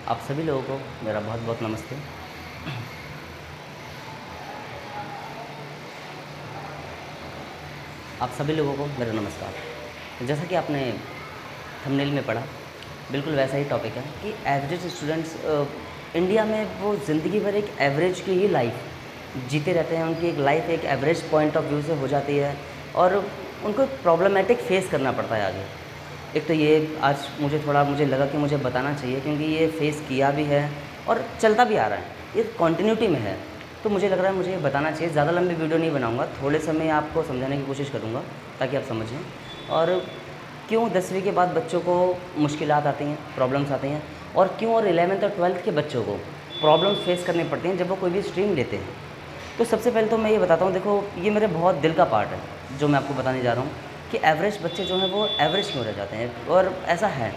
आप सभी लोगों को मेरा बहुत बहुत नमस्ते। आप सभी लोगों को मेरा नमस्कार। जैसा कि आपने थंबनेल में पढ़ा, बिल्कुल वैसा ही टॉपिक है कि एवरेज स्टूडेंट्स इंडिया में वो ज़िंदगी भर एक एवरेज की ही लाइफ जीते रहते हैं। उनकी एक लाइफ एक एवरेज पॉइंट ऑफ व्यू से हो जाती है और उनको प्रॉब्लमेटिक फेस करना पड़ता है आगे। एक तो ये आज मुझे लगा कि मुझे बताना चाहिए, क्योंकि ये फेस किया भी है और चलता भी आ रहा है, ये कॉन्टिन्यूटी में है। तो मुझे लग रहा है मुझे ये बताना चाहिए। ज़्यादा लंबी वीडियो नहीं बनाऊंगा, थोड़े समय आपको समझाने की कोशिश करूंगा ताकि आप समझें। और क्यों 10वीं के बाद बच्चों को मुश्किलात आती हैं, प्रॉब्लम्स आती हैं, और क्यों और 11th और 12th के बच्चों को प्रॉब्लम्स फेस करनी पड़ती हैं जब वो कोई भी स्ट्रीम लेते हैं। तो सबसे पहले तो मैं ये बताता हूँ, देखो ये मेरे बहुत दिल का पार्ट है जो मैं आपको बताने जा रहा हूँ कि एवरेज बच्चे जो हैं वो एवरेज क्यों रह जाते हैं, और ऐसा है।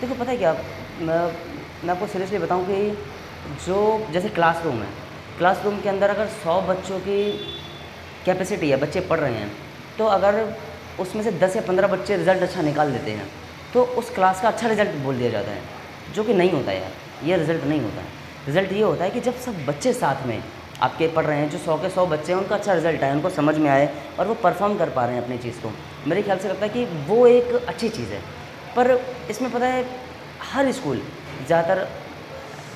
देखो पता है क्या, मैं आपको सीरियसली बताऊँ कि जो जैसे क्लासरूम है, क्लासरूम के अंदर अगर 100 बच्चों की कैपेसिटी है, बच्चे पढ़ रहे हैं, तो अगर उसमें से 10 या 15 बच्चे रिज़ल्ट अच्छा निकाल देते हैं तो उस क्लास का अच्छा रिज़ल्ट बोल दिया जाता है, जो कि नहीं होता यार। ये रिज़ल्ट नहीं होता है। रिज़ल्ट ये होता है कि जब सब बच्चे साथ में आपके पढ़ रहे हैं, जो 100 के 100 बच्चे हैं उनका अच्छा रिज़ल्ट आए, उनको समझ में आए और वो परफॉर्म कर पा रहे हैं अपनी चीज़ को। मेरे ख्याल से लगता है कि वो एक अच्छी चीज़ है। पर इसमें पता है, हर स्कूल, ज़्यादातर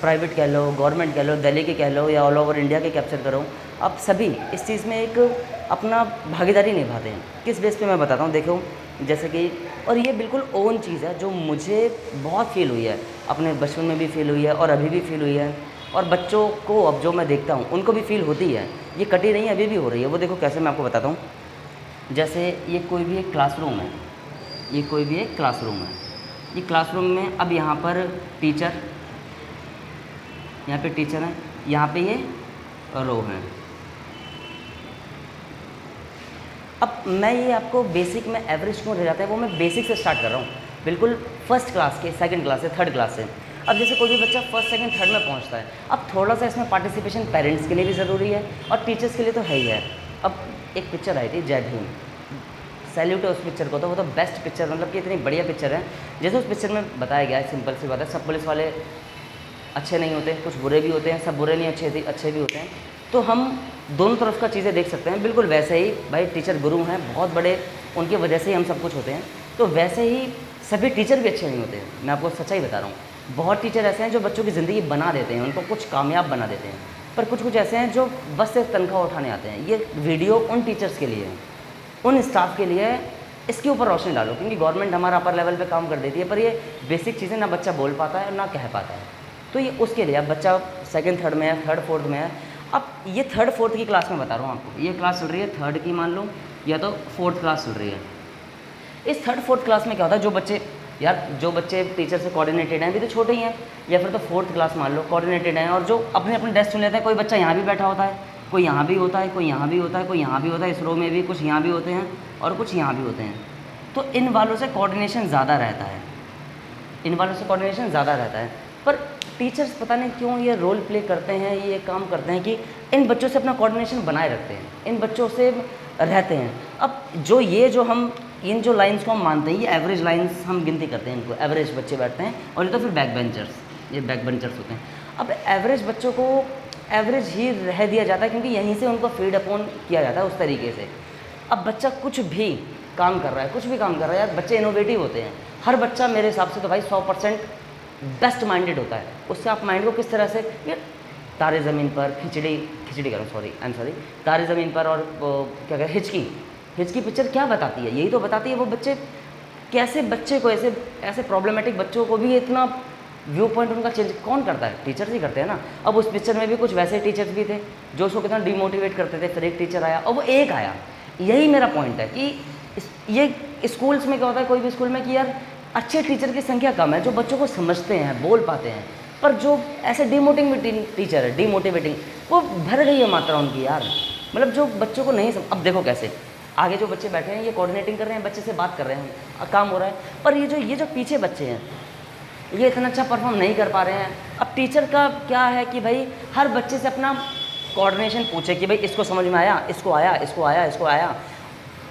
प्राइवेट कह लो, गवर्नमेंट कह लो, दिल्ली के कह लो या ऑल ओवर इंडिया के कैप्चर करो, आप सभी इस चीज़ में एक अपना भागीदारी निभाते हैं। किस बेस पे मैं बताता हूँ, देखो जैसे कि, और ये बिल्कुल ओन चीज़ है जो मुझे बहुत फ़ील हुई है, अपने बचपन में भी फ़ील हुई है और अभी भी फ़ील हुई है, और बच्चों को अब जो मैं देखता हूँ उनको भी फ़ील होती है। ये कटी नहीं, अभी भी हो रही है। वो देखो कैसे, मैं आपको बताता हूँ। जैसे ये कोई भी एक क्लासरूम है, ये कोई भी एक क्लासरूम है, ये क्लासरूम में अब यहाँ पर टीचर, यहाँ पे टीचर हैं, यहाँ पे ये रो हैं। अब मैं ये आपको बेसिक में एवरेज क्यों रह जाता है वो मैं बेसिक से स्टार्ट कर रहा हूँ, बिल्कुल फर्स्ट क्लास के, सेकंड क्लास से, थर्ड क्लास से। अब जैसे कोई भी बच्चा फर्स्ट सेकंड थर्ड में पहुँचता है, अब थोड़ा सा इसमें पार्टिसिपेशन पेरेंट्स के लिए भी ज़रूरी है और टीचर्स के लिए तो है ही है। अब एक पिक्चर आई थी जय भीम, सैल्यूट है उस पिक्चर को, तो वो तो बेस्ट पिक्चर, मतलब कि इतनी बढ़िया पिक्चर है। जैसे उस पिक्चर में बताया गया है, सिंपल सी बात है, सब पुलिस वाले अच्छे नहीं होते, कुछ बुरे भी होते हैं, सब बुरे नहीं अच्छे भी होते हैं। तो हम दोनों तरफ का चीज़ें देख सकते हैं। बिल्कुल वैसे ही भाई टीचर गुरु हैं, बहुत बड़े, उनकी वजह से ही हम सब कुछ होते हैं। तो वैसे ही सभी टीचर भी अच्छे नहीं होते हैं, मैं आपको सच्चाई बता रहा हूँ। बहुत टीचर ऐसे हैं जो बच्चों की ज़िंदगी बना देते हैं, उनको कुछ कामयाब बना देते हैं, पर कुछ कुछ ऐसे हैं जो बस से तनख्वाह उठाने आते हैं। ये वीडियो उन टीचर्स के लिए है, उन स्टाफ के लिए है। इसके ऊपर रोशनी डालो, क्योंकि गवर्नमेंट हमारा अपर लेवल पे काम कर देती है, पर ये बेसिक चीज़ें ना बच्चा बोल पाता है और ना कह पाता है। तो ये उसके लिए, अब बच्चा सेकंड थर्ड में है, थर्ड फोर्थ में है। अब ये थर्ड फोर्थ की क्लास में बता रहा हूँ आपको, ये क्लास चल रही है थर्ड की मान लो, या तो फोर्थ क्लास चल रही है। इस थर्ड फोर्थ क्लास में क्या होता है, जो बच्चे यार, जो बच्चे टीचर से कोऑर्डिनेटेड हैं, अभी तो छोटे ही हैं, या फिर तो फोर्थ क्लास मान लो, कोऑर्डिनेटेड हैं, और जो अपने अपने डेस्क चुन लेते हैं। कोई बच्चा यहाँ भी बैठा होता है, कोई यहाँ भी होता है, कोई यहाँ भी होता है, कोई यहाँ भी होता है, इस रो में भी कुछ यहाँ भी होते हैं और कुछ यहाँ भी होते हैं। तो इन वालों से कोऑर्डिनेशन ज़्यादा रहता है, इन वालों से कोऑर्डिनेशन ज़्यादा रहता है। पर टीचर्स पता नहीं क्यों ये रोल प्ले करते हैं, ये काम करते हैं कि इन बच्चों से अपना कोऑर्डिनेशन बनाए रखते हैं, इन बच्चों से रहते हैं। अब जो ये जो हम इन जो लाइंस को हम मानते हैं, ये एवरेज लाइंस हम गिनती करते हैं, इनको एवरेज बच्चे बैठते हैं, और ये तो फिर बैक बेंचर्स, ये बैक बेंचर्स होते हैं। अब एवरेज बच्चों को एवरेज ही रह दिया जाता है, क्योंकि यहीं से उनको फीड अपॉन किया जाता है उस तरीके से। अब बच्चा कुछ भी काम कर रहा है, कुछ भी काम कर रहा है यार, बच्चे इनोवेटिव होते हैं। हर बच्चा मेरे हिसाब से तो भाई 100% बेस्ट माइंडेड होता है। उससे आप माइंड को किस तरह से, ये तारे ज़मीन पर, खिचड़ी करूँ, सॉरी आई एम सॉरी, तारे ज़मीन पर, और वो क्या कहते हैं, हिचकी पिक्चर क्या बताती है, यही तो बताती है वो बच्चे कैसे, बच्चे को ऐसे ऐसे प्रॉब्लमेटिक बच्चों को भी इतना व्यू पॉइंट उनका चेंज कौन करता है, टीचर्स ही करते हैं ना। अब उस पिक्चर में भी कुछ वैसे टीचर्स भी थे जो उसको कितना डिमोटिवेट करते थे, फिर एक टीचर आया और वो एक आया। यही मेरा पॉइंट है कि ये स्कूल्स में क्या होता है, कोई भी स्कूल में, कि यार अच्छे टीचर की संख्या कम है जो बच्चों को समझते हैं, बोल पाते हैं, पर जो ऐसे डिमोटिवेटिंग टीचर है, डिमोटिवेटिंग, वो भर गई है मात्रा उनकी यार। मतलब जो बच्चों को नहीं अब देखो कैसे आगे जो बच्चे बैठे हैं ये कोऑर्डिनेटिंग कर रहे हैं, बच्चे से बात कर रहे हैं, काम हो रहा है, पर ये जो पीछे बच्चे हैं ये इतना अच्छा परफॉर्म नहीं कर पा रहे हैं। अब टीचर का क्या है कि भाई हर बच्चे से अपना कोऑर्डिनेशन पूछे कि भाई इसको समझ में आया, इसको आया, इसको आया, इसको आया।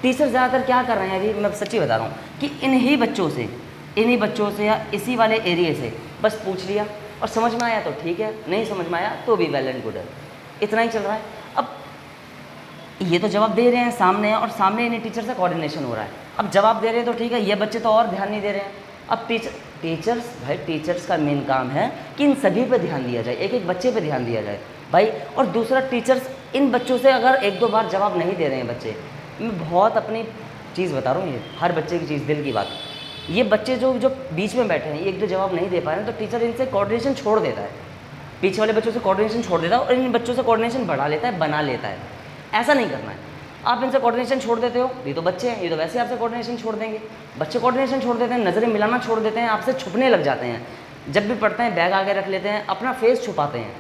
टीचर ज़्यादातर क्या कर रहे हैं, अभी मैं सच्ची बता रहा हूँ, कि इन्हीं बच्चों से या इसी वाले एरिए से बस पूछ लिया और समझ में आया तो ठीक है, नहीं समझ में आया तो भी वेल एंड गुड है, इतना ही चल रहा है। अब ये तो जवाब दे रहे हैं सामने और सामने इन्हीं टीचर से कोऑर्डिनेशन हो रहा है। अब जवाब दे रहे हैं तो ठीक है, ये बच्चे तो और ध्यान नहीं दे रहे हैं। अब टीचर्स भाई, टीचर्स का मेन काम है कि इन सभी पे ध्यान दिया जाए, एक एक बच्चे पे ध्यान दिया जाए भाई। और दूसरा, टीचर्स इन बच्चों से अगर एक दो बार जवाब नहीं दे रहे हैं बच्चे, मैं बहुत अपनी चीज़ बता रहा हूँ, ये हर बच्चे की चीज़, दिल की बात, ये बच्चे जो जो बीच में बैठे हैं, एक दो जवाब नहीं दे पा रहे हैं, तो टीचर इनसे कोऑर्डिनेशन छोड़ देता है, पीछे वाले बच्चों से कोऑर्डिनेशन छोड़ देता है और इन बच्चों से कोऑर्डिनेशन बढ़ा लेता है, बना लेता है। ऐसा नहीं करना है। आप इनसे कोऑर्डिनेशन छोड़ देते हो, ये तो बच्चे हैं, ये तो वैसे आपसे कोऑर्डिनेशन छोड़ देंगे। बच्चे कोऑर्डिनेशन छोड़ देते हैं, नज़रें मिलाना छोड़ देते हैं, आपसे छुपने लग जाते हैं, जब भी पढ़ते हैं बैग आगे रख लेते हैं, अपना फेस छुपाते हैं,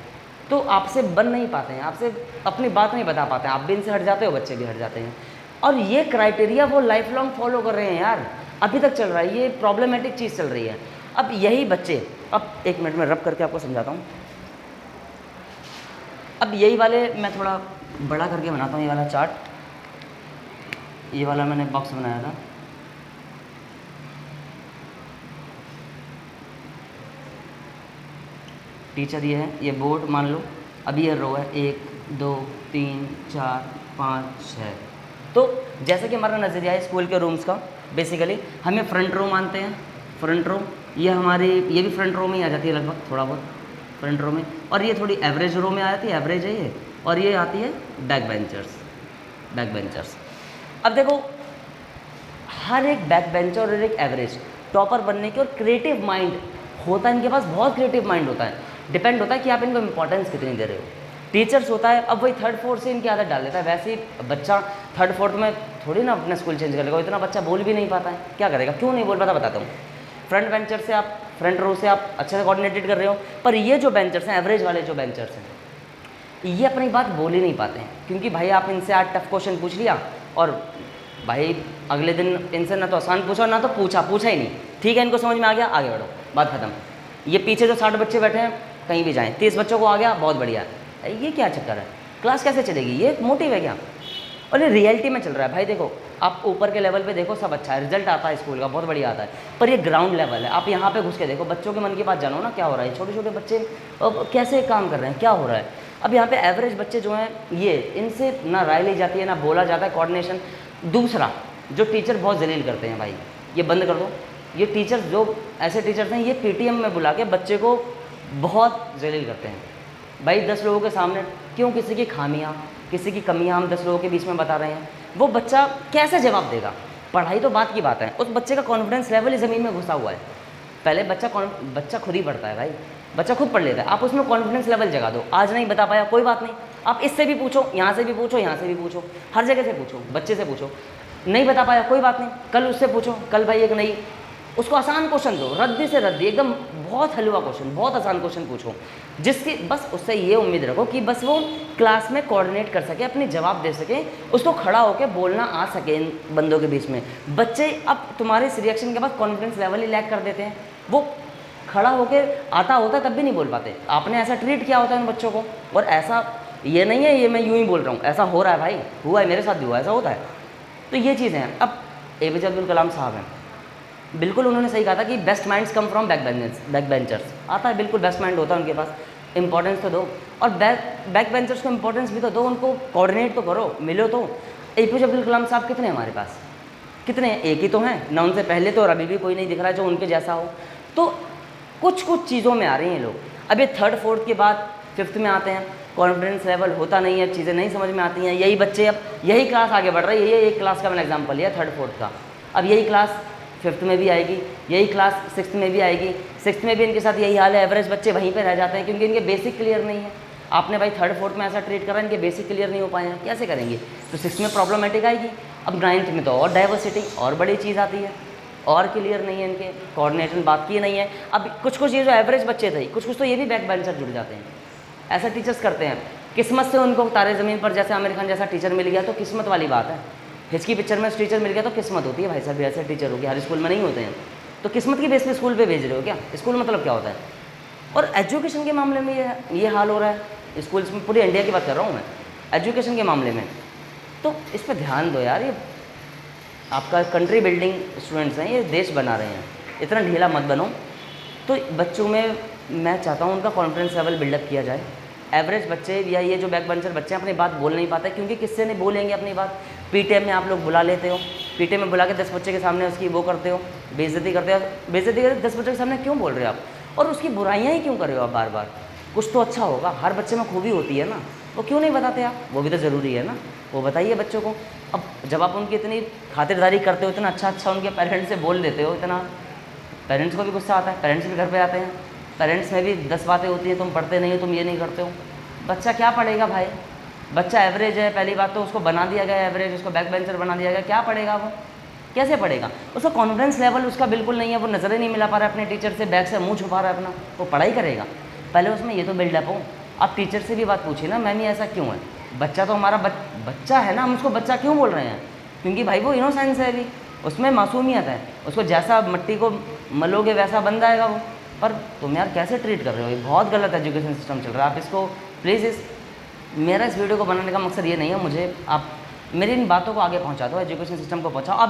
तो आपसे बन नहीं पाते हैं, आपसे अपनी बात नहीं बता पाते हैं, आप भी इनसे हट जाते हो, बच्चे भी हट जाते हैं। और ये क्राइटेरिया वो लाइफ लॉन्ग फॉलो कर रहे हैं यार, अभी तक चल रहा है, ये प्रॉब्लमेटिक चीज़ चल रही है। अब यही बच्चे, अब एक मिनट में रब करके आपको समझाता हूँ। अब यही वाले मैं थोड़ा बड़ा करके बनाता हूँ, ये वाला चार्ट, ये वाला मैंने बॉक्स बनाया था, टीचर ये है, ये बोर्ड मान लो, अभी ये रो है 1 2 3 4 5 6। तो जैसे कि हमारा नज़रिया है स्कूल के रूम्स का, बेसिकली हम ये फ्रंट रो मानते हैं, फ्रंट रो ये हमारी, ये भी फ्रंट रो में ही आ जाती है लगभग, थोड़ा बहुत फ्रंट रो में, और ये थोड़ी एवरेज रो में आ जाती है, एवरेज है ये, और ये आती है बैक बेंचर्स, बैक बेंचर्स। अब देखो, हर एक बैक बेंचर और एक एवरेज टॉपर बनने की और क्रिएटिव माइंड होता है इनके पास, बहुत क्रिएटिव माइंड होता है, डिपेंड होता है कि आप इनको इंपॉर्टेंस कितनी दे रहे हो। टीचर्स होता है, अब वही थर्ड फोर्थ से इनकी आदत डाल देता है, वैसे ही बच्चा थर्ड फोर्थ में थोड़ी ना अपना स्कूल चेंज कर लेगा, इतना बच्चा बोल भी नहीं पाता है, क्या करेगा, क्यों नहीं बोल पाता बताता हूँ। फ्रंट बेंचर से आप, फ्रंट रो से आप अच्छे से कोऑर्डिनेटेड कर रहे हो, पर ये जो बेंचर्स हैं, एवरेज वाले जो बेंचर्स हैं, ये अपनी बात बोल ही नहीं पाते हैं, क्योंकि भाई आप इनसे आज टफ क्वेश्चन पूछ लिया और भाई अगले दिन इनसे ना तो आसान पूछा ना तो पूछा ही नहीं, ठीक है इनको समझ में आ गया, आगे बढ़ो, बात खत्म। ये पीछे जो 60 बच्चे बैठे हैं, कहीं भी जाएं, 30 बच्चों को आ गया, बहुत बढ़िया, ये क्या चक्कर है, क्लास कैसे चलेगी, ये मोटिव है क्या? और ये रियलिटी में चल रहा है भाई। देखो आप ऊपर के लेवल पे देखो, सब अच्छा है, रिजल्ट आता है स्कूल का बहुत बढ़िया आता है, पर ये ग्राउंड लेवल है, आप यहाँ पे घुस के देखो, बच्चों के मन की बात जानो ना, क्या हो रहा है, छोटे छोटे बच्चे कैसे काम कर रहे हैं, क्या हो रहा है। अब यहाँ पे एवरेज बच्चे जो हैं, ये इनसे ना राय ली जाती है, ना बोला जाता है, कोऑर्डिनेशन। दूसरा, जो टीचर बहुत जलील करते हैं भाई, ये बंद कर दो, ये टीचर्स जो ऐसे टीचर्स हैं, ये पीटीएम में बुला के बच्चे को बहुत जलील करते हैं भाई, 10 लोगों के सामने, क्यों, किसी की खामियाँ, किसी की कमियाँ हम 10 लोगों के बीच में बता रहे हैं, वो बच्चा कैसे जवाब देगा। पढ़ाई तो बात की बात है, उस बच्चे का कॉन्फिडेंस लेवल ही ज़मीन में घुसा हुआ है। पहले बच्चा खुद ही पढ़ता है भाई, बच्चा खुद पढ़ लेता है, आप उसमें कॉन्फिडेंस लेवल जगा दो, आज नहीं बता पाया कोई बात नहीं, आप इससे भी पूछो, यहाँ से भी पूछो, यहाँ से भी पूछो, हर जगह से पूछो, बच्चे से पूछो, नहीं बता पाया कोई बात नहीं, कल उससे पूछो, कल भाई एक नई, उसको आसान क्वेश्चन दो, रद्दी से रद्दी, एकदम बहुत हलवा क्वेश्चन, बहुत आसान क्वेश्चन पूछो, जिसकी बस उससे ये उम्मीद रखो कि बस वो क्लास में कोऑर्डिनेट कर सके, अपने जवाब दे सके, उसको खड़ा होकर बोलना आ सके इन बंदों के बीच में। बच्चे अब तुम्हारे इस रिएक्शन के बाद कॉन्फिडेंस लेवल ही लैग कर देते हैं, वो खड़ा होकर आता होता तब भी नहीं बोल पाते, आपने ऐसा ट्रीट किया होता है उन बच्चों को। और ऐसा ये नहीं है, ये मैं यूँ ही बोल रहा हूँ, ऐसा हो रहा है भाई, हुआ है मेरे साथ भी हुआ, ऐसा होता है। तो ये चीज़ें हैं। अब APJ अब्दुल कलाम साहब हैं, बिल्कुल उन्होंने सही कहा था कि best minds come from back benchers, आता है, बिल्कुल बेस्ट माइंड होता है उनके पास, इंपॉर्टेंस तो दो, और बैक बेंचर्स को इंपॉर्टेंस भी तो दो, उनको कोऑर्डिनेट तो करो, मिलो तो। APJ अब्दुल कलाम साहब कितने हमारे पास, कितने हैं, एक ही तो हैं ना, उनसे पहले तो और अभी भी कोई नहीं दिख रहा है जो उनके जैसा हो। तो कुछ कुछ चीज़ों में आ रही हैं लोग, अब ये थर्ड फोर्थ के बाद फिफ्थ में आते हैं, कॉन्फिडेंस लेवल होता नहीं है, चीज़ें नहीं समझ में आती हैं, यही बच्चे, अब यही क्लास आगे बढ़ रही है, ये एक क्लास का मैंने एग्जाम्पल लिया थर्ड फोर्थ का, अब यही क्लास फिफ्थ में भी आएगी, यही क्लास सिक्स्थ में भी आएगी, सिक्स्थ में भी इनके साथ यही हाल है, एवरेज बच्चे वहीं पे रह जाते हैं क्योंकि इनके बेसिक क्लियर नहीं है। आपने भाई थर्ड फोर्थ में ऐसा ट्रीट करा, इनके बेसिक क्लियर नहीं हो पाए हैं, कैसे करेंगे, तो सिक्स्थ में प्रॉब्लमेटिक आएगी। अब नाइन्थ में तो और डाइवर्सिटी, और बड़ी चीज़ आती है, और क्लियर नहीं है इनके, कोऑर्डिनेशन बात की नहीं है। अब कुछ कुछ ये जो एवरेज बच्चे थे, कुछ कुछ तो ये भी बैक बेंचर जुड़ जाते हैं, ऐसा टीचर्स करते हैं, किस्मत से उनको तारे ज़मीन पर जैसे आमिर खान जैसा टीचर मिल गया तो किस्मत वाली बात है, हिचकी पिक्चर में टीचर मिल गया तो किस्मत होती है भाई साहब, ऐसे टीचर हो गया, हर स्कूल में नहीं होते हैं, तो किस्मत की बेस पे स्कूल पे भेज रहे हो क्या, स्कूल मतलब क्या होता है। और एजुकेशन के मामले में ये हाल हो रहा है स्कूल्स में, पूरी इंडिया की बात कर रहा हूँ मैं, एजुकेशन के मामले में, तो इस पर ध्यान दो यार, ये आपका कंट्री बिल्डिंग स्टूडेंट्स हैं, ये देश बना रहे हैं, इतना ढीला मत बनो। तो बच्चों में मैं चाहता हूँ उनका कॉन्फिडेंस लेवल बिल्डअप किया जाए। एवरेज बच्चे या ये जो बैक बेंचर बच्चे हैं अपनी बात बोल नहीं पाते, क्योंकि किससे नहीं बोलेंगे अपनी बात। पीटीएम में आप लोग बुला लेते हो, पीटीएम में बुला के 10 बच्चे के सामने उसकी वो करते हो, बेइज्जती करते हो। बेइज्जती करते 10 बच्चों के सामने क्यों बोल रहे हो आप, और उसकी बुराइयाँ ही क्यों कर रहे हो आप बार बार। कुछ तो अच्छा होगा, हर बच्चे में खूबी होती है ना, वो क्यों नहीं बताते आप, वो भी तो ज़रूरी है ना, वो बताइए बच्चों को। अब जब आप उनकी इतनी खातिरदारी करते हो, इतना अच्छा उनके पेरेंट्स से बोल देते हो, इतना पेरेंट्स को भी गुस्सा आता है, पेरेंट्स भी घर पे आते हैं, पेरेंट्स में भी 10 बातें होती हैं, तुम पढ़ते नहीं हो, तुम ये नहीं करते हो। बच्चा क्या पढ़ेगा भाई, बच्चा एवरेज है, पहली बात तो उसको बना दिया गया एवरेज, उसको बैक बेंचर बना दिया गया, क्या पढ़ेगा वो, कैसे पढ़ेगा। उसका कॉन्फिडेंस लेवल उसका बिल्कुल नहीं है, वो नज़रें नहीं मिला पा रहा है अपने टीचर से, बैग से मुंह छुपा रहा है अपना, वो पढ़ाई करेगा। पहले उसमें ये तो बिल्डअप हो। आप टीचर से भी बात पूछिए ना, मैम ये ऐसा क्यों है, बच्चा तो हमारा बच्चा है ना, हम उसको बच्चा क्यों बोल रहे हैं, क्योंकि भाई वो इनोसेंस है अभी, उसमें मासूमियत है, उसको जैसा मट्टी को मलोगे वैसा बन जाएगा वो। पर तुम यार कैसे ट्रीट कर रहे हो, ये बहुत गलत एजुकेशन सिस्टम चल रहा है। आप इसको प्लीज़, मेरा इस वीडियो को बनाने का मकसद ये नहीं है, मुझे आप मेरी इन बातों को आगे पहुंचा दो, एजुकेशन सिस्टम को पहुंचाओ।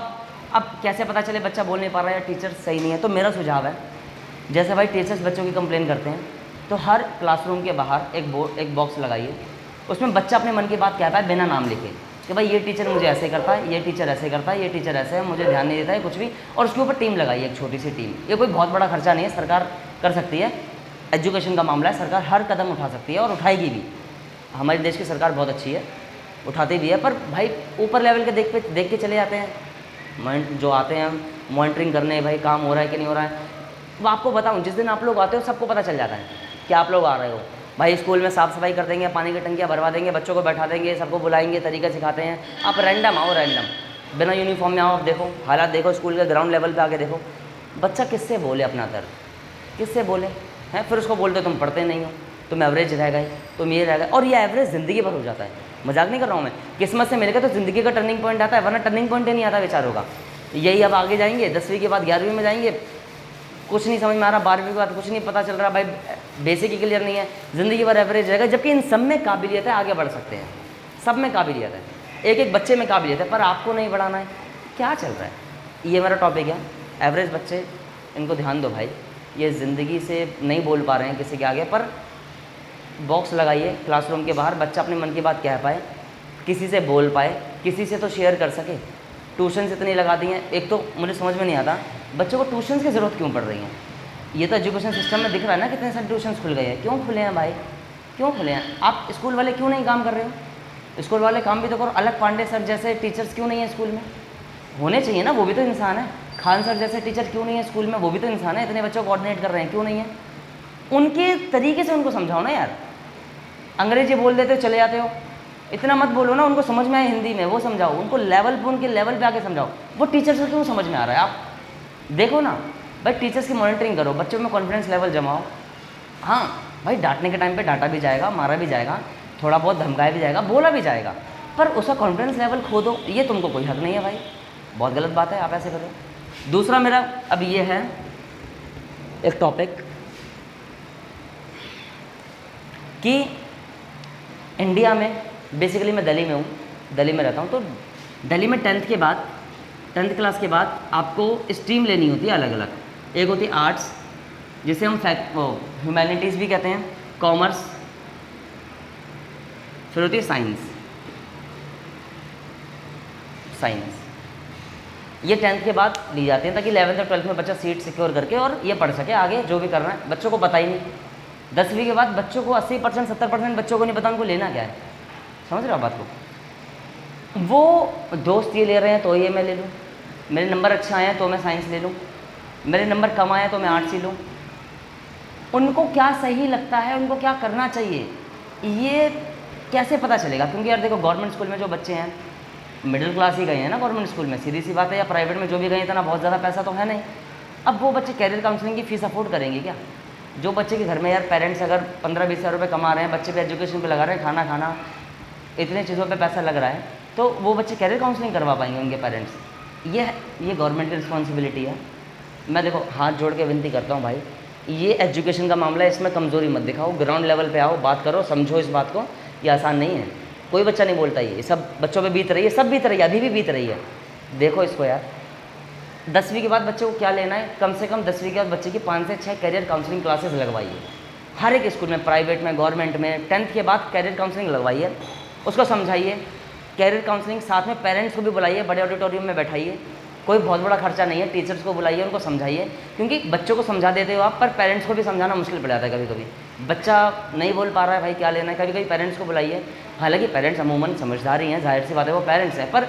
अब कैसे पता चले बच्चा बोल नहीं पा रहा है या टीचर सही नहीं है, तो मेरा सुझाव है, जैसे भाई टीचर्स बच्चों की कंप्लेन करते हैं, तो हर क्लासरूम के बाहर एक बॉक्स लगाइए, उसमें बच्चा अपने मन की बात कहता है बिना नाम लिखे, कि भाई ये टीचर मुझे ऐसे करता है, ये टीचर ऐसे करता है, ये टीचर ऐसे है, मुझे ध्यान नहीं देता है कुछ भी, और उसके ऊपर टीम लगाइए, एक छोटी सी टीम। ये कोई बहुत बड़ा खर्चा नहीं है, सरकार कर सकती है, एजुकेशन का मामला है, सरकार हर कदम उठा सकती है और उठाएगी भी। हमारे देश की सरकार बहुत अच्छी है, उठाती भी है, पर भाई ऊपर लेवल के देख के चले जाते हैं, जो आते हैं मॉनिटरिंग करने, भाई काम हो रहा है कि नहीं हो रहा है। वो आपको बताऊं, जिस दिन आप लोग आते हो सबको पता चल जाता है कि आप लोग आ रहे हो। भाई स्कूल में साफ़ सफाई कर देंगे, पानी की टंकियाँ भरवा देंगे, बच्चों को बैठा देंगे, सबको बुलाएंगे, तरीका सिखाते हैं। आप रैंडम आओ, रैंडम बिना यूनिफॉर्म में आओ, आप देखो हालात, देखो स्कूल के ग्राउंड लेवल पे आके देखो, बच्चा किससे बोले अपना दर्द, किससे बोले हैं। फिर उसको बोलते तुम पढ़ते नहीं हो, तुम एवरेज रह गए, तुम ये रह गए, और ये एवरेज ज़िंदगी भर हो जाता है। मजाक नहीं कर रहा हूँ मैं, किस्मत से मिल गया तो ज़िंदगी का टर्निंग पॉइंट आता है, वरना टर्निंग पॉइंट ही नहीं आता बेचारों का। यही अब आगे जाएंगे, 10वीं के बाद 11वीं में जाएंगे, कुछ नहीं समझ में आ रहा, 12वीं के बाद कुछ नहीं पता चल रहा, भाई बेसिक ही क्लियर नहीं है, ज़िंदगी भर एवरेज रहेगा। जबकि इन सब में काबिलियत है, आगे बढ़ सकते हैं, सब में काबिलियत है, एक एक बच्चे में काबिलियत है, पर आपको नहीं बढ़ाना है। क्या चल रहा है, ये मेरा टॉपिक है, एवरेज बच्चे, इनको ध्यान दो भाई, ये ज़िंदगी से नहीं बोल पा रहे हैं किसी के आगे, पर बॉक्स लगाइए क्लासरूम के बाहर, बच्चा अपने मन की बात कह पाए, किसी से बोल पाए, किसी से तो शेयर कर सके। ट्यूशन इतनी लगा दी हैं, एक तो मुझे समझ में नहीं आता बच्चों को ट्यूशन की ज़रूरत क्यों पड़ रही है। ये तो एजुकेशन सिस्टम में दिख रहा है ना, कितने सारे ट्यूशन खुल गए हैं, क्यों खुले हैं भाई, क्यों खुले हैं। आप स्कूल वाले क्यों नहीं काम कर रहे हो, स्कूल वाले काम भी तो करो। अलग पांडे सर जैसे टीचर्स क्यों नहीं है स्कूल में, होने चाहिए ना, वो भी तो इंसान है। खान सर जैसे टीचर क्यों नहीं है स्कूल में, वो भी तो इंसान है, इतने बच्चों को कोऑर्डिनेट कर रहे हैं, क्यों नहीं है। उनके तरीके से उनको समझाओ ना यार, अंग्रेजी बोल देते हो चले जाते हो, इतना मत बोलो ना, उनको समझ में आए हिंदी में वो समझाओ, उनको लेवल पे, उनके लेवल पे आके समझाओ। वो टीचर्स को क्यों समझ में आ रहा है, आप देखो ना भाई, टीचर्स की मॉनिटरिंग करो, बच्चों में कॉन्फिडेंस लेवल जमाओ। हाँ भाई, डांटने के टाइम पे डांटा भी जाएगा, मारा भी जाएगा, थोड़ा बहुत धमकाया भी जाएगा, बोला भी जाएगा, पर उसका कॉन्फिडेंस लेवल खो दो, ये तुमको कोई हक नहीं है भाई, बहुत गलत बात है, आप ऐसे करो। दूसरा मेरा अब ये है एक टॉपिक कि इंडिया में, बेसिकली मैं दिल्ली में हूँ, दिल्ली में रहता हूँ, तो दिल्ली में 10th क्लास के बाद आपको स्ट्रीम लेनी होती है अलग अलग। एक होती है आर्ट्स, जिसे हम ह्यूमैनिटीज़ भी कहते हैं, कॉमर्स, फिर होती है साइंस। ये 10th के बाद ली जाती हैं, ताकि 11th और 12th में बच्चा सीट सिक्योर करके और ये पढ़ सके आगे जो भी करना है। बच्चों को पता ही नहीं, 10वीं के बाद बच्चों को 80% 70% बच्चों को नहीं पता उनको लेना क्या है, समझ रहे हो बात को। वो दोस्त ये ले रहे हैं तो ये मैं ले लूँ, मेरे नंबर अच्छे आए हैं तो मैं साइंस ले लूँ, मेरे नंबर कम आए तो मैं आर्ट्स ही लूँ। उनको क्या सही लगता है, उनको क्या करना चाहिए, ये कैसे पता चलेगा। क्योंकि यार देखो, गवर्नमेंट स्कूल में जो बच्चे हैं, मिडिल क्लास ही गए हैं ना गवर्नमेंट स्कूल में, सीधी सी बात है, या प्राइवेट में जो भी गए इतना बहुत ज़्यादा पैसा तो है नहीं। अब वो बच्चे कैरियर काउंसलिंग की फ़ीस अफोर्ड करेंगे क्या। जो बच्चे के घर में यार पेरेंट्स अगर 15-20 हज़ार रुपये कमा रहे हैं, बच्चे पे एजुकेशन पे लगा रहे हैं, खाना खाना, इतने चीज़ों पे पैसा लग रहा है, तो वो बच्चे कैरियर काउंसलिंग करवा पाएंगे उनके पेरेंट्स। ये गवर्नमेंट की रिस्पॉन्सिबिलिटी है। मैं देखो हाथ जोड़ के विनती करता हूँ भाई, ये एजुकेशन का मामला है, इसमें कमज़ोरी मत दिखाओ, ग्राउंड लेवल पे आओ, बात करो, समझो इस बात को। ये आसान नहीं है, कोई बच्चा नहीं बोलता, ये सब बच्चों पे बीत रही है, सब बीत रही है, अभी भी बीत रही है। देखो इसको यार, 10वीं के बाद बच्चे को क्या लेना है, कम से कम 10वीं के बाद बच्चे की 5 से 6 करियर काउंसलिंग क्लासेस लगवाइए, हर एक स्कूल में, प्राइवेट में, गवर्नमेंट में। 10th के बाद करियर काउंसलिंग लगवाइए, उसको समझाइए। करियर काउंसलिंग साथ में पेरेंट्स को भी बुलाइए, बड़े ऑडिटोरियम में बैठाइए, कोई बहुत बड़ा खर्चा नहीं है, टीचर्स को बुलाइए, उनको समझाइए, क्योंकि बच्चों को समझा देते हो आप, पर पेरेंट्स को भी समझाना मुश्किल पड़ जाता है कभी कभी। बच्चा नहीं बोल पा रहा है भाई क्या लेना है, कभी कभी पेरेंट्स को बुलाइए। हालांकि पेरेंट्स अमूमन समझदार ही हैं, जाहिर सी बात है, वो पेरेंट्स हैं, पर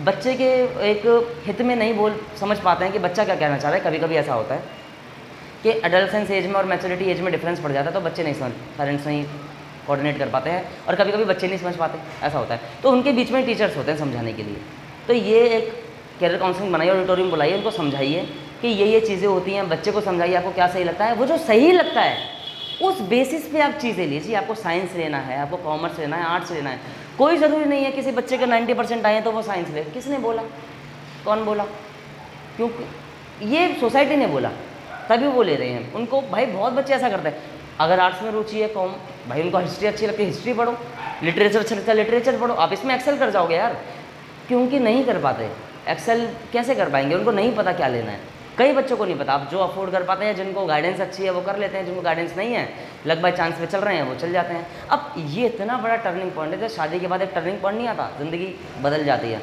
बच्चे के एक हित में नहीं समझ पाते हैं कि बच्चा क्या कहना चाह रहा है। कभी कभी ऐसा होता है कि एडल्सेंस एज में और मैच्योरिटी एज में डिफरेंस पड़ जाता है, तो बच्चे नहीं समझ, पेरेंट्स नहीं कोऑर्डिनेट कर पाते हैं, और कभी कभी बच्चे नहीं समझ पाते, ऐसा होता है। तो उनके बीच में टीचर्स होते हैं समझाने के लिए। तो ये एक करियर काउंसलिंग बनाइए, ऑडिटोरियम बुलाइए, उनको समझाइए कि ये चीज़ें होती हैं, बच्चे को समझाइए आपको क्या सही लगता है, वो जो सही लगता है उस बेसिस पे आप चीज़ें लीजिए। आपको साइंस लेना है, आपको कॉमर्स लेना है, आर्ट्स लेना है, कोई ज़रूरी नहीं है किसी बच्चे के 90% आए हैं तो वो साइंस ले। किसने बोला, कौन बोला? क्योंकि ये सोसाइटी ने बोला, तभी वो ले रहे हैं उनको। भाई बहुत बच्चे ऐसा करते हैं, अगर आर्ट्स में रुचि है, कॉम भाई उनको हिस्ट्री अच्छी लगती है, हिस्ट्री पढ़ो, लिटरेचर अच्छा लगता है, लिटरेचर पढ़ो, आप इसमें एक्सेल कर जाओगे यार। क्योंकि नहीं कर पाते, एक्सेल कैसे कर पाएंगे, उनको नहीं पता क्या लेना है। कई बच्चों को नहीं पता, आप जो अफोर्ड कर पाते हैं, जिनको गाइडेंस अच्छी है वो कर लेते हैं, जिनको गाइडेंस नहीं है, लक बाय चांस पे चल रहे हैं, वो चल जाते हैं। अब ये इतना बड़ा टर्निंग पॉइंट है, जैसे शादी के बाद एक टर्निंग पॉइंट नहीं आता, ज़िंदगी बदल जाती है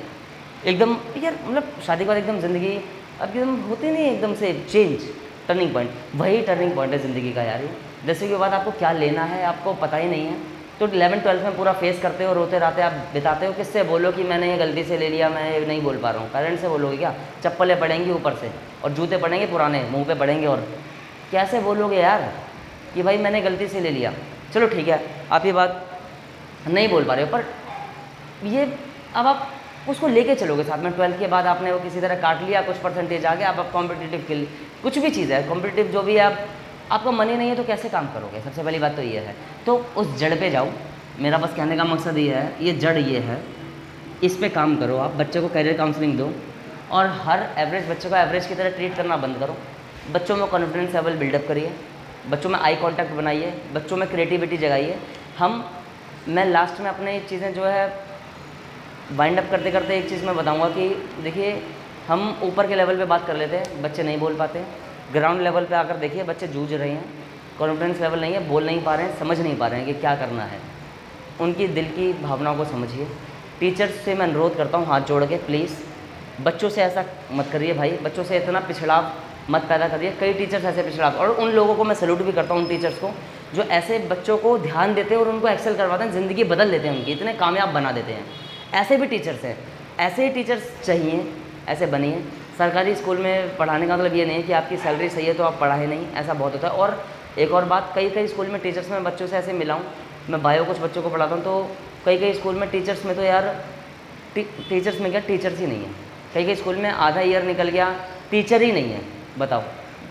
एकदम यार। मतलब शादी के बाद एकदम ज़िंदगी अब एकदम होती नहीं, एकदम से चेंज, टर्निंग पॉइंट, वही टर्निंग पॉइंट है ज़िंदगी का यार। जैसे के बाद आपको क्या लेना है आपको पता ही नहीं है, तो 11th-12th में पूरा फेस करते हो, रोते रहते आप बिताते हो। किससे बोलो कि मैंने ये गलती से ले लिया, मैं ये नहीं बोल पा रहा हूँ? पेरेंट्स से बोलोगे क्या? चप्पलें पड़ेंगी ऊपर से और जूते पड़ेंगे पुराने, मुंह पे पड़ेंगे, और कैसे बोलोगे यार कि भाई मैंने गलती से ले लिया? चलो ठीक है, आप ये बात नहीं बोल पा रहे हो, पर ये अब आप उसको लेके चलोगे साथ में। 12th के बाद आपने वो किसी तरह काट लिया, कुछ परसेंटेज आ गया, अब कॉम्पिटिटिव के लिए कुछ भी चीज़ है, कॉम्पिटिटिव जो भी है, आपको मनी नहीं है तो कैसे काम करोगे? सबसे पहली बात तो ये है। तो उस जड़ पे जाओ, मेरा बस कहने का मकसद ये है, ये जड़ ये है, इस पे काम करो। आप बच्चे को करियर काउंसलिंग दो, और हर एवरेज बच्चे को एवरेज की तरह ट्रीट करना बंद करो। बच्चों में कॉन्फिडेंस लेवल बिल्डअप करिए, बच्चों में आई कॉन्टैक्ट बनाइए, बच्चों में क्रिएटिविटी जगाइए। मैं लास्ट में अपने चीज़ें जो है वाइंड अप करते करते एक चीज़ मैं बताऊँगा कि देखिए, हम ऊपर के लेवल पे बात कर लेते हैं, बच्चे नहीं बोल पाते। ग्राउंड लेवल पे आकर देखिए, बच्चे जूझ रहे हैं, कॉन्फिडेंस लेवल नहीं है, बोल नहीं पा रहे हैं, समझ नहीं पा रहे हैं कि क्या करना है। उनकी दिल की भावनाओं को समझिए। टीचर्स से मैं अनुरोध करता हूँ हाथ जोड़ के, प्लीज़ बच्चों से ऐसा मत करिए भाई, बच्चों से इतना पिछड़ाव मत पैदा करिए। कई टीचर्स ऐसे पिछड़ाव, और उन लोगों को मैं सैल्यूट भी करता हूँ, उन टीचर्स को जो ऐसे बच्चों को ध्यान देते हैं और उनको एक्सेल करवाते हैं, ज़िंदगी बदल देते हैं उनकी, इतने कामयाब बना देते हैं। ऐसे भी टीचर्स हैं, ऐसे ही टीचर्स चाहिए, ऐसे बनिए। सरकारी स्कूल में पढ़ाने का मतलब ये नहीं है कि आपकी सैलरी सही है तो आप पढ़ाए नहीं, ऐसा बहुत होता है। और एक और बात, कई स्कूल में टीचर्स में बच्चों से ऐसे मिला हूँ, मैं बायो कुछ बच्चों को पढ़ाता हूँ, तो कई स्कूल में टीचर्स में तो यार टीचर्स में क्या, टीचर्स ही नहीं है। कई स्कूल में आधा ईयर निकल गया, टीचर ही नहीं है। बताओ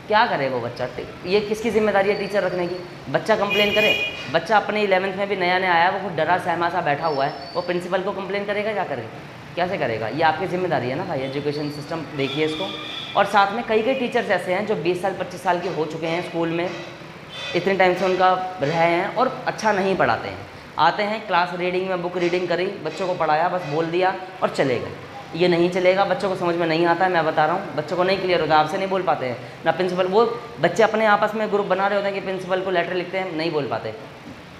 क्या करे वो बच्चा? ये किसकी जिम्मेदारी है टीचर रखने की? बच्चा कंप्लेन करे, बच्चा अपने 11th में भी नया नया आया, वो खुद डरा सहमा सा बैठा हुआ है, वो प्रिंसिपल को कंप्लेन करेगा? क्या करेगा, कैसे करेगा? ये आपकी जिम्मेदारी है ना भाई। एजुकेशन सिस्टम देखिए इसको। और साथ में कई टीचर्स ऐसे हैं जो 20 साल 25 साल के हो चुके हैं, स्कूल में इतने टाइम से उनका रहे हैं और अच्छा नहीं पढ़ाते हैं। आते हैं क्लास रीडिंग में, बुक रीडिंग करी, बच्चों को पढ़ाया, बस बोल दिया और चले गए। ये नहीं चलेगा, बच्चों को समझ में नहीं आता है, मैं बता रहा हूँ, बच्चों को नहीं क्लियर होता, आपसे नहीं बोल पाते हैं ना प्रिंसिपल। वो बच्चे अपने आपस में ग्रुप बना रहे होते हैं कि प्रिंसिपल को लेटर लिखते हैं, नहीं बोल पाते,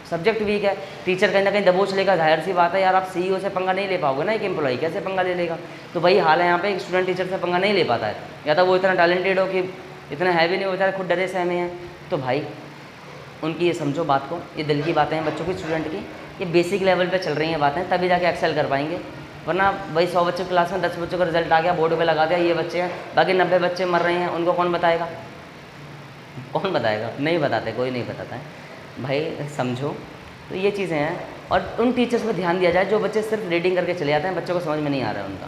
सब्जेक्ट वीक है। टीचर कहीं ना कहीं दबोच लेगा, जाहिर सी बात है यार, आप सीईओ से पंगा नहीं ले पाओगे ना, एक एम्प्लॉई कैसे पंगा ले लेगा? तो वही हाल है यहाँ पे, एक स्टूडेंट टीचर से पंगा नहीं ले पाता है, या तो वो इतना टैलेंटेड हो कि इतना हैवी नहीं हो, बेचारे खुद डरे सहमे हैं। तो भाई उनकी ये समझो बात को, ये दिल की बातें हैं बच्चों की, स्टूडेंट की, ये बेसिक लेवल पे चल रही हैं बातें, तभी जाके एक्सेल कर पाएंगे। वरना वही 100 बच्चे क्लास में 10 बच्चों का रिजल्ट आ गया, बोर्ड पे लगा दिया, ये बच्चे हैं, बाकी 90 बच्चे मर रहे हैं, उनको कौन बताएगा? कौन बताएगा? नहीं बताते, कोई नहीं बताता है भाई, समझो। तो ये चीज़ें हैं, और उन टीचर्स पर ध्यान दिया जाए जो बच्चे सिर्फ रीडिंग करके चले जाते हैं, बच्चों को समझ में नहीं आ रहा है उनका।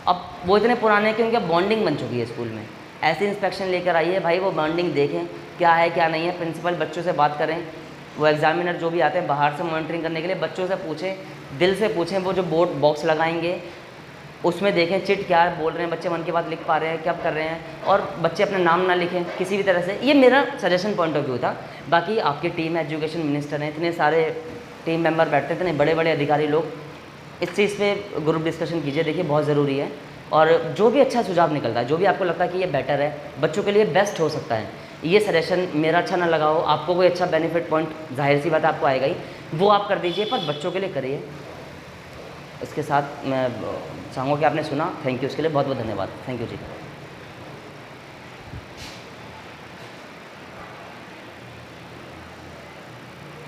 अब वो इतने पुराने हैं कि उनकी बॉन्डिंग बन चुकी है स्कूल में। ऐसी इंस्पेक्शन लेकर आइए भाई, वो बॉन्डिंग देखें क्या है क्या नहीं है, प्रिंसिपल बच्चों से बात करें, वो एग्जामिनर जो भी आते हैं बाहर से मॉनिटरिंग करने के लिए, बच्चों से पूछें, दिल से पूछें। वो जो बोर्ड बॉक्स लगाएंगे उसमें देखें चिट क्या बोल रहे हैं बच्चे, मन की बात लिख पा रहे हैं, क्या कर रहे हैं, और बच्चे अपने नाम ना लिखें किसी भी तरह से। ये मेरा सजेशन पॉइंट ऑफ व्यू था। बाकी आपकी टीम है, एजुकेशन मिनिस्टर हैं, इतने सारे टीम मेंबर बैठते हैं, इतने बड़े बड़े अधिकारी लोग, इस चीज़ पे ग्रुप डिस्कशन कीजिए, देखिए बहुत ज़रूरी है। और जो भी अच्छा सुझाव निकलता है, जो भी आपको लगता है कि ये बेटर है, बच्चों के लिए बेस्ट हो सकता है, ये सजेशन मेरा अच्छा ना लगा हो, आपको कोई अच्छा बेनिफिट पॉइंट ज़ाहिर सी बात है आपको आएगा ही, वो आप कर दीजिए, पर बच्चों के लिए करिए। इसके साथ मैं चाहूँगा कि आपने सुना, थैंक यू, उसके लिए बहुत बहुत धन्यवाद। Thank you ji.